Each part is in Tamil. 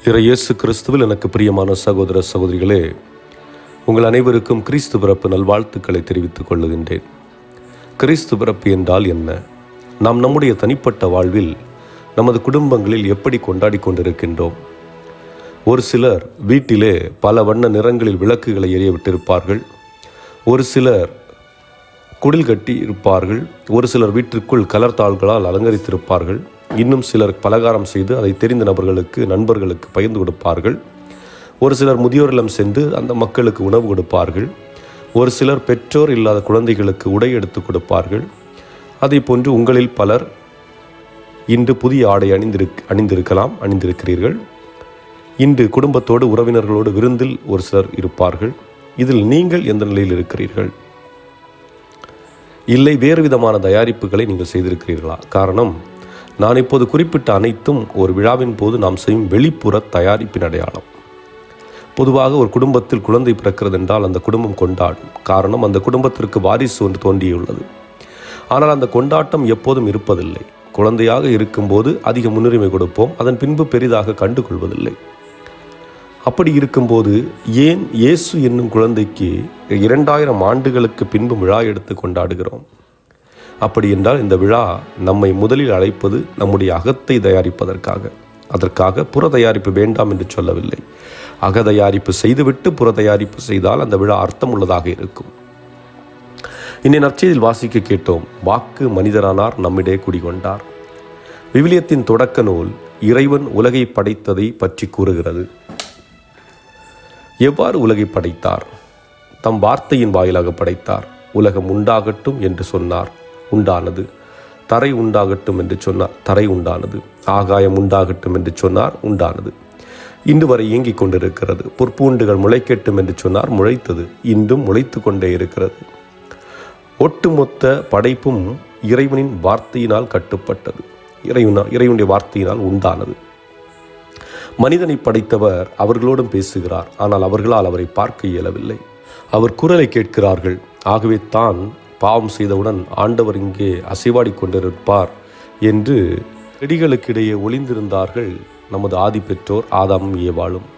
இயேசு கிறிஸ்துவில் எனக்கு பிரியமான சகோதர சகோதரிகளே, உங்கள் அனைவருக்கும் கிறிஸ்து பிறப்பு நல்வாழ்த்துக்களை தெரிவித்துக் கொள்ளுகின்றேன். கிறிஸ்து பிறப்பு என்றால் என்ன? நாம் நம்முடைய தனிப்பட்ட வாழ்வில் நமது குடும்பங்களில் எப்படி கொண்டாடி கொண்டிருக்கின்றோம்? ஒரு சிலர் வீட்டிலே பல வண்ண நிறங்களில் விளக்குகளை எரிய விட்டிருப்பார்கள். ஒரு சிலர் குடில் கட்டி இருப்பார்கள். ஒரு சிலர் வீட்டிற்குள் கலர் தாள்களால் அலங்கரித்திருப்பார்கள். இன்னும் சிலர் பலகாரம் செய்து அதை தெரிந்த நபர்களுக்கு, நண்பர்களுக்கு பகிர்ந்து கொடுப்பார்கள். ஒரு சிலர் முதியோர் இல்லம் சென்று அந்த மக்களுக்கு உணவு கொடுப்பார்கள். ஒரு சிலர் பெற்றோர் இல்லாத குழந்தைகளுக்கு உடை எடுத்து கொடுப்பார்கள். அதே போன்று உங்களில் பலர் இன்று புதிய ஆடை அணிந்திருக்கிறீர்கள். இன்று குடும்பத்தோடு, உறவினர்களோடு விருந்தில் ஒரு சிலர் இருப்பார்கள். இதில் நீங்கள் எந்த நிலையில் இருக்கிறீர்கள்? இல்லை, வேறு விதமான தயாரிப்புகளை நீங்கள் செய்திருக்கிறீர்களா? காரணம், நான் இப்போது குறிப்பிட்ட அனைத்தும் ஒரு விழாவின் போது நாம் செய்யும் வெளிப்புற தயாரிப்பின் அடையாளம். பொதுவாக ஒரு குடும்பத்தில் குழந்தை பிறக்கிறது என்றால் அந்த குடும்பம் கொண்டாடும். காரணம், அந்த குடும்பத்திற்கு வாரிசு ஒன்று தோன்றியுள்ளது. ஆனால் அந்த கொண்டாட்டம் எப்போதும் இருப்பதில்லை. குழந்தையாக இருக்கும்போது அதிக முன்னுரிமை கொடுப்போம், அதன் பின்பு பெரிதாக கண்டுகொள்வதில்லை. அப்படி இருக்கும்போது ஏன் இயேசு என்னும் குழந்தைக்கு 2000 ஆண்டுகளுக்கு பின்பு விழா எடுத்து கொண்டாடுகிறோம்? அப்படி என்றால் இந்த விழா நம்மை முதலில் அழைப்பது நம்முடைய அகத்தை தயாரிப்பதற்காக. அதற்காக புற தயாரிப்பு வேண்டாம் என்று சொல்லவில்லை. அக தயாரிப்பு செய்துவிட்டு புற தயாரிப்பு செய்தால் அந்த விழா அர்த்தமுள்ளதாக இருக்கும். இன்னை நற்செய்தியில் வாசிக்க கேட்டோம், வாக்கு மனிதரானார், நம்மிடையே குடிகொண்டார். விவிலியத்தின் தொடக்க நூல் இறைவன் உலகை படைத்ததை பற்றி கூறுகிறது. எவ்வாறு உலகை படைத்தார்? தம் வார்த்தையின் வாயிலாக படைத்தார். உலகம் உண்டாகட்டும் என்று சொன்னார், உண்டானது. தரை உண்டாகட்டும் என்று சொன்னார், தரை உண்டானது. ஆகாயம் உண்டாகட்டும் என்று சொன்னார், உண்டானது. இன்று வரை இயங்கிக் கொண்டிருக்கிறது. புற்பூண்டுகள் முளைக்கட்டும் என்று சொன்னார், முளைத்தது. இன்றும் முளைத்து கொண்டே இருக்கிறது. ஒட்டுமொத்த படைப்பும் இறைவனின் வார்த்தையினால் கட்டுப்பட்டது. இறைவனுடைய வார்த்தையினால் உண்டானது. மனிதனை படைத்தவர் அவர்களோடும் பேசுகிறார். ஆனால் அவர்களால் அவரை பார்க்க இயலவில்லை. அவர் குரலை கேட்கிறார்கள். ஆகவே தான் பாவம் செய்தவுடன் ஆண்டவர் இங்கே அசைவாடி கொண்டிருப்பார் என்று செடிகளுக்கிடையே ஒளிந்திருந்தார்கள் நமது ஆதி பெற்றோர் ஆதாமும் ஏவாளும்.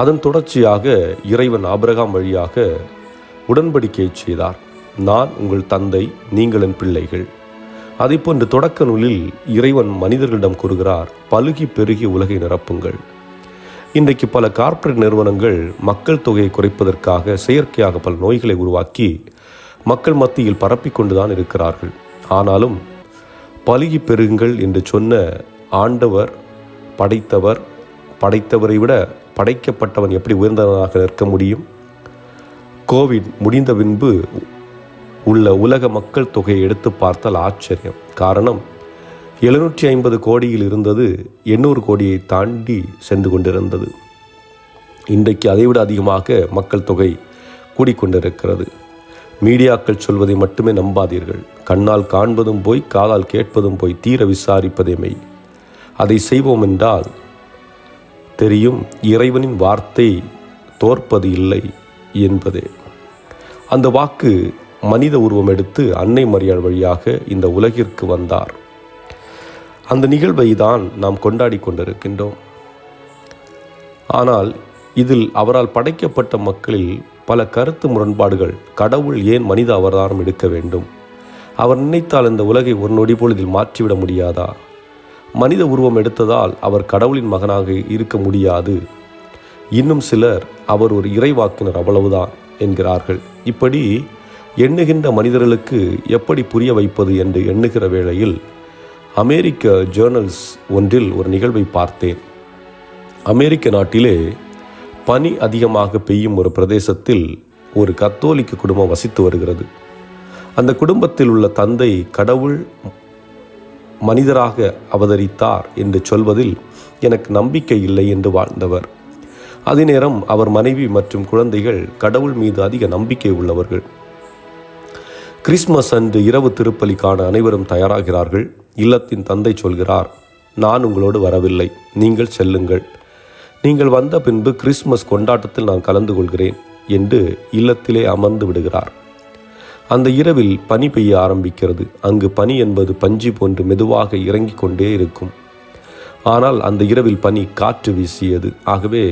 அதன் தொடர்ச்சியாக இறைவன் ஆபிரகாம் வழியாக உடன்படிக்கை செய்தார். நான் உங்கள் தந்தை, நீங்கள் என் பிள்ளைகள். அதேபோன்று தொடக்க நூலில் இறைவன் மனிதர்களிடம் கூறுகிறார், பலுகி பெருகி உலகை நிரப்புங்கள். இன்றைக்கு பல கார்ப்பரேட் நிறுவனங்கள் மக்கள் தொகையை குறைப்பதற்காக செயற்கையாக பல நோய்களை உருவாக்கி மக்கள் மத்தியில் பரப்பி கொண்டுதான் இருக்கிறார்கள். ஆனாலும் பலுகி பெருகுங்கள் என்று சொன்ன ஆண்டவர், படைத்தவரை விட படைக்கப்பட்டவன் எப்படி உயர்ந்தவனாக நிற்க முடியும்? கோவிட் முடிந்த பின்பு உள்ள உலக மக்கள் தொகையை எடுத்து பார்த்தால் ஆச்சரியம். காரணம், 750 கோடியில் இருந்தது 800 கோடியை தாண்டி சென்று கொண்டிருந்தது. இன்றைக்கு அதைவிட அதிகமாக மக்கள் தொகை கூடிக்கொண்டிருக்கிறது. மீடியாக்கள் சொல்வதை மட்டுமே நம்பாதீர்கள். கண்ணால் காண்பதும் போய், காதால் கேட்பதும் போய், தீர விசாரிப்பதே மெய். அதை செய்வோம் என்றால் தெரியும், இறைவனின் வார்த்தை தோற்பது இல்லை என்பதே. அந்த வாக்கு மனித உருவம் எடுத்து அன்னை மரியாள் வழியாக இந்த உலகிற்கு வந்தார். அந்த நிகழ்வை தான் நாம் கொண்டாடி கொண்டிருக்கின்றோம். ஆனால் இதில் அவரால் படைக்கப்பட்ட மக்களில் பல கருத்து முரண்பாடுகள். கடவுள் ஏன் மனித அவதாரம் எடுக்க வேண்டும்? அவர் நினைத்தால் இந்த உலகை ஒரு நொடி பொழுதில் மாற்றிவிட முடியாதா? மனித உருவம் எடுத்ததால் அவர் கடவுளின் மகனாக இருக்க முடியாது. இன்னும் சிலர் அவர் ஒரு இறைவாக்கினர், அவ்வளவுதான் என்கிறார்கள். இப்படி எண்ணுகின்ற மனிதர்களுக்கு எப்படி புரிய வைப்பது என்று எண்ணுகிற வேளையில் அமெரிக்க ஜேர்னல்ஸ் ஒன்றில் ஒரு நிகழ்வை பார்த்தேன். அமெரிக்க நாட்டிலே பனி அதிகமாக பெய்யும் ஒரு பிரதேசத்தில் ஒரு கத்தோலிக்க குடும்பம் வசித்து வருகிறது. அந்த குடும்பத்தில் உள்ள தந்தை கடவுள் மனிதராக அவதரித்தார் என்று சொல்வதில் எனக்கு நம்பிக்கை இல்லை என்று வாழ்ந்தவர். அதே நேரம் அவர் மனைவி மற்றும் குழந்தைகள் கடவுள் மீது அதிக நம்பிக்கை உள்ளவர்கள். கிறிஸ்மஸ் அன்று இரவு திருப்பலி காண அனைவரும் தயாராகிறார்கள். இல்லத்தின் தந்தை சொல்கிறார், நான் உங்களோடு வரவில்லை, நீங்கள் செல்லுங்கள். நீங்கள் வந்த பின்பு கிறிஸ்மஸ் கொண்டாட்டத்தில் நான் கலந்து கொள்கிறேன் என்று இல்லத்திலே அமர்ந்து விடுகிறார். அந்த இரவில் பனி பெய்ய ஆரம்பிக்கிறது. அங்கு பனி என்பது பஞ்சு போன்று மெதுவாக இறங்கிக் கொண்டே இருக்கும். ஆனால் அந்த இரவில் பனி காற்று வீசியது. ஆகவே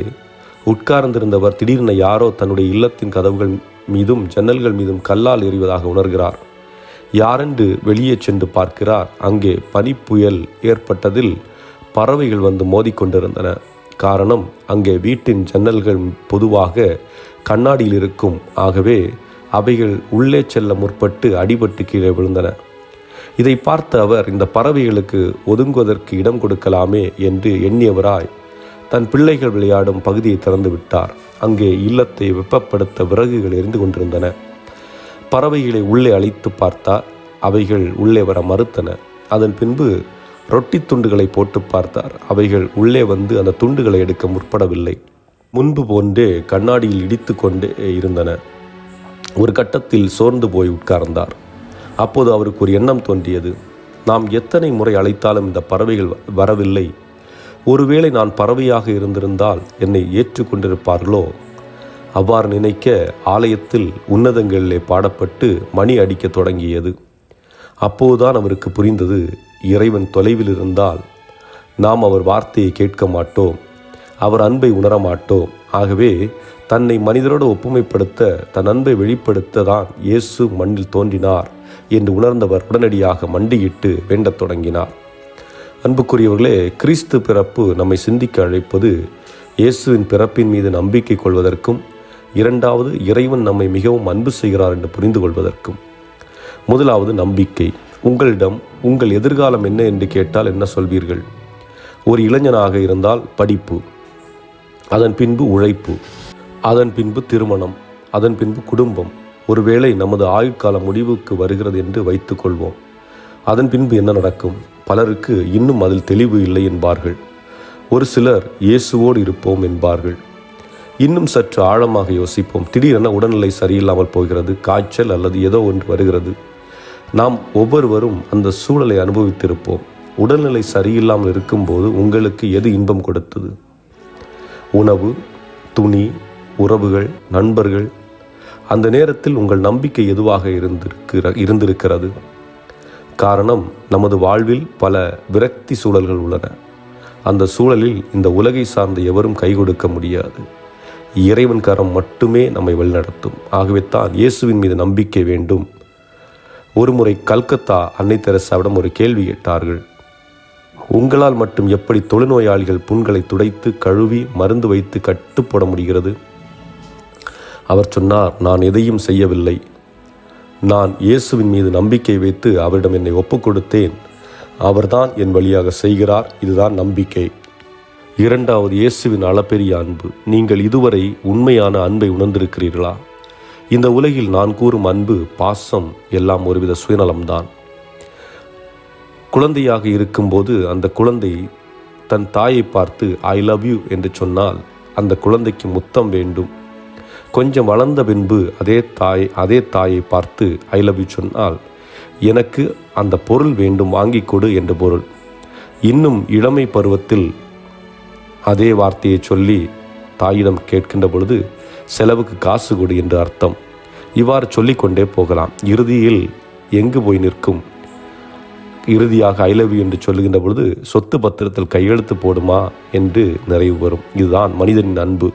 உட்கார்ந்திருந்தவர் திடீரென யாரோ தன்னுடைய இல்லத்தின் கதவுகள் மீதும் ஜன்னல்கள் மீதும் கல்லால் எறிவதாக உணர்கிறார். யாரென்று வெளியே சென்று பார்க்கிறார். அங்கே பனிப்புயல் ஏற்பட்டதில் பறவைகள் வந்து மோதிக்கொண்டிருந்தன. காரணம், அங்கே வீட்டின் ஜன்னல்கள் பொதுவாக கண்ணாடியில் இருக்கும். ஆகவே அவைகள் உள்ளே செல்ல முற்பட்டு அடிபட்டு கீழே விழுந்தன. இதை பார்த்த அவர் இந்த பறவைகளுக்கு ஒதுங்குவதற்கு இடம் கொடுக்கலாமே என்று எண்ணியவராய் தன் பிள்ளைகள் விளையாடும் பகுதியை திறந்து விட்டார். அங்கே இல்லத்தை வெப்பப்படுத்த விறகுகள் எரிந்து கொண்டிருந்தன. பறவைகளை உள்ளே அழைத்து பார்த்தார். அவைகள் உள்ளே வர மறுத்தன. அதன் பின்பு ரொட்டி துண்டுகளை போட்டு பார்த்தார். அவைகள் உள்ளே வந்து அந்த துண்டுகளை எடுக்க முற்படவில்லை. முன்பு போன்றே கண்ணாடியில் இடித்து கொண்டே இருந்தன. ஒரு கட்டத்தில் சோர்ந்து போய் உட்கார்ந்தார். அப்போது அவருக்கு ஒரு எண்ணம் தோன்றியது. நாம் எத்தனை முறை அழைத்தாலும் இந்த பறவைகள் வரவில்லை. ஒருவேளை நான் பறவையாக இருந்திருந்தால் என்னை ஏற்றுக்கொண்டிருப்பார்களோ? அவ்வாறு நினைக்க ஆலயத்தில் உன்னதங்களிலே பாடப்பட்டு மணி அடிக்க தொடங்கியது. அப்போதுதான் அவருக்கு புரிந்தது, இறைவன் தொலைவில் இருந்தால் நாம் அவர் வார்த்தையை கேட்க மாட்டோம், அவர் அன்பை உணரமாட்டோம். ஆகவே தன்னை மனிதரோடு ஒப்புமைப்படுத்த, தன் அன்பை வெளிப்படுத்த தான் இயேசு மண்ணில் தோன்றினார் என்று உணர்ந்தவர் உடனடியாக மண்டியிட்டு வேண்டத் தொடங்கினார். அன்புக்குரியவர்களே, கிறிஸ்து பிறப்பு நம்மை சிந்திக்க அழைப்பது இயேசுவின் பிறப்பின் மீது நம்பிக்கை கொள்வதற்கும், இரண்டாவது இறைவன் நம்மை மிகவும் அன்பு செய்கிறார் என்று புரிந்து கொள்வதற்கும். முதலாவது நம்பிக்கை. உங்களிடம் உங்கள் எதிர்காலம் என்ன என்று கேட்டால் என்ன சொல்வீர்கள்? ஒரு இளைஞனாக இருந்தால் படிப்பு, அதன் பின்பு உழைப்பு, அதன் பின்பு திருமணம், அதன் பின்பு குடும்பம். ஒருவேளை நமது ஆயுட்கால முடிவுக்கு வருகிறது என்று வைத்துக்கொள்வோம். அதன் பின்பு என்ன நடக்கும்? பலருக்கு இன்னும் அதில் தெளிவு இல்லை என்பார்கள். ஒரு சிலர் இயேசுவோடு இருப்போம் என்பார்கள். இன்னும் சற்று ஆழமாக யோசிப்போம். திடீரென உடல்நிலை சரியில்லாமல் போகிறது, காய்ச்சல் அல்லது ஏதோ ஒன்று வருகிறது. நாம் ஒவ்வொருவரும் அந்த சூழலை அனுபவித்திருப்போம். உடல்நிலை சரியில்லாமல் இருக்கும்போது உங்களுக்கு எது இன்பம் கொடுத்தது? உணவு, துணி, உறவுகள், நண்பர்கள். அந்த நேரத்தில் உங்கள் நம்பிக்கை எதுவாக இருந்திருக்கிறது? காரணம், நமது வாழ்வில் பல விரக்தி சூழல்கள் உள்ளன. அந்த சூழலில் இந்த உலகை சார்ந்த எவரும் கை கொடுக்க முடியாது. இறைவன் கரம் மட்டுமே நம்மை வழிநடத்தும். ஆகவே தான் இயேசுவின் மீது நம்பிக்கை வேண்டும். ஒருமுறை கல்கத்தா அன்னை தெரசாவிடம் ஒரு கேள்வி கேட்டார்கள். உங்களால் மட்டும் எப்படி தொழுநோயாளிகள் புண்களை துடைத்து கழுவி மருந்து வைத்து கட்டுப்போட முடிகிறது? அவர் சொன்னார், நான் எதையும் செய்யவில்லை. நான் இயேசுவின் மீது நம்பிக்கை வைத்து அவரிடம் என்னை ஒப்புக் கொடுத்தேன். அவர்தான் என் வழியாக செய்கிறார். இதுதான் நம்பிக்கை. இரண்டாவது, இயேசுவின் அளப்பெரிய அன்பு. நீங்கள் இதுவரை உண்மையான அன்பை உணர்ந்திருக்கிறீர்களா? இந்த உலகில் நான் கூறும் அன்பு, பாசம் எல்லாம் ஒருவித சுயநலம்தான். குழந்தையாக இருக்கும்போது அந்த குழந்தை தன் தாயை பார்த்து ஐ லவ் யூ என்று சொன்னால் அந்த குழந்தைக்கு முத்தம் வேண்டும். கொஞ்சம் வளர்ந்த பின்பு அதே தாயை பார்த்து ஐ லவ் யூ சொன்னால் எனக்கு அந்த பொருள் வேண்டும், வாங்கி கொடு என்று பொருள். இன்னும் இளமை பருவத்தில் அதே வார்த்தையை சொல்லி தாயிடம் கேட்கின்ற பொழுது செலவுக்கு காசு கொடு என்று அர்த்தம். இவ்வாறு சொல்லிக்கொண்டே போகலாம். இறுதியில் எங்கு போய் நிற்கும்? இறுதியாக ஐ லவ் யூ என்று சொல்லுகின்ற பொழுது சொத்து பத்திரத்தில் கையெழுத்து போடுமா என்று நிறைவு வரும். இதுதான் மனிதனின் அன்பு.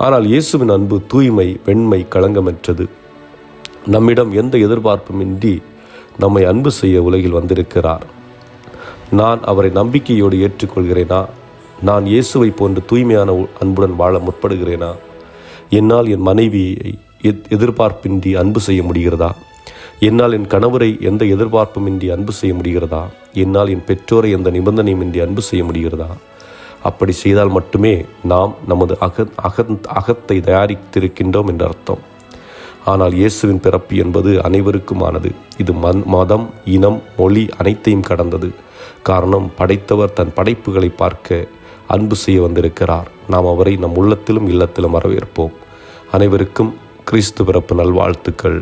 ஆனால் இயேசுவின் அன்பு தூய்மை, வெண்மை, களங்கமற்றது. நம்மிடம் எந்த எதிர்பார்ப்புமின்றி நம்மை அன்பு செய்ய உலகில் வந்திருக்கிறார். நான் அவரை நம்பிக்கையோடு ஏற்றுக்கொள்கிறேனா? நான் இயேசுவை போன்று தூய்மையான அன்புடன் வாழ முற்படுகிறேனா? என்னால் என் மனைவியை எதிர்பார்ப்பின்றி அன்பு செய்ய முடிகிறதா? என்னால் என் கணவரை எந்த எதிர்பார்ப்புமின்றி அன்பு செய்ய முடிகிறதா? என்னால் என் பெற்றோரை எந்த நிபந்தனையுமின்றி அன்பு செய்ய முடிகிறதா? அப்படி செய்தால் மட்டுமே நாம் நமது அகத்தை தயாரித்திருக்கின்றோம் என்ற அர்த்தம். ஆனால் இயேசுவின் பிறப்பு என்பது அனைவருக்குமானது. இது மதம், இனம், மொழி அனைத்தையும் கடந்தது. காரணம், படைத்தவர் தன் படைப்புகளை பார்க்க அன்பு செய்ய வந்திருக்கிறார். நாம் அவரை நம் உள்ளத்திலும் இல்லத்திலும் வரவேற்போம். அனைவருக்கும் கிறிஸ்து பிறப்பு நல்வாழ்த்துக்கள்.